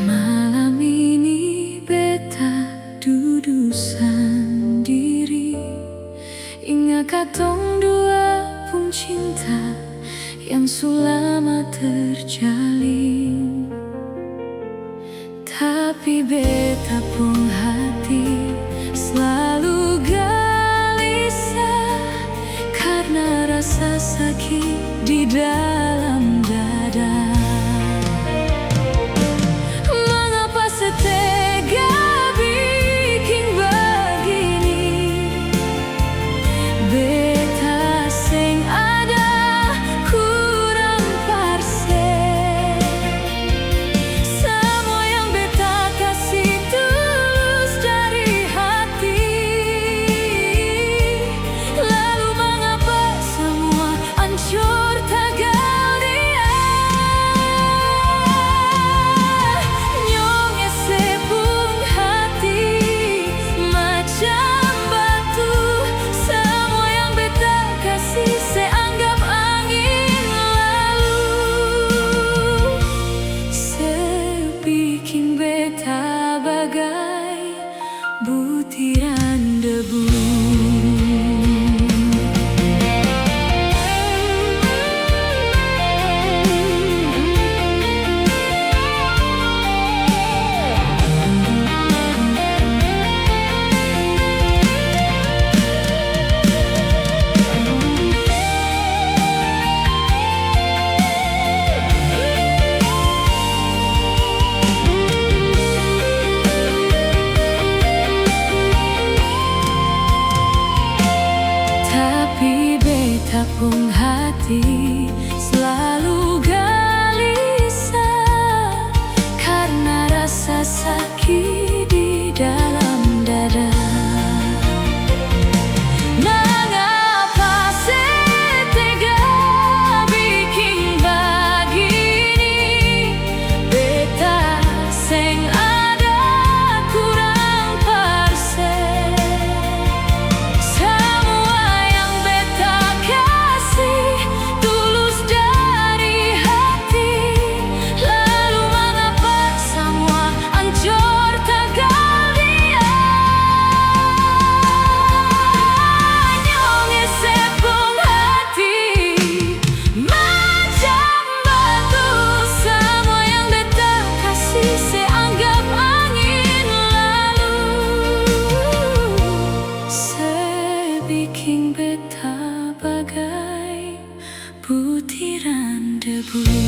Malam ini beta dudu sendiri, ingat katong dua pun cinta yang sulama terjalin. Tapi beta pun hati selalu gelisah karena rasa sakit di dalam dada. Mengapa setega bikin begini? Beta seng ada kurang parse. Semua yang beta kasih tulus dari hati. Lalu mengapa semua hancur tagal dia? Nyongnya sepung hati macam batu. Semua yang beta kasih seanggap angin lalu. Sebikin beta bagai butiran debu. Tapi beta pun hati selalu gelisah karena rasa sakit di dalam dada. Mengapa setega bikin begini? Beta seng ada kurang parse. Semua yang beta kasih tulus dari hati. Lalu mengapa semua hancur tagal dia? Nyongnya sepung hati macam batu. Semua yang beta kasih seanggap angin lalu. Sebikin beta bagai butiran debu.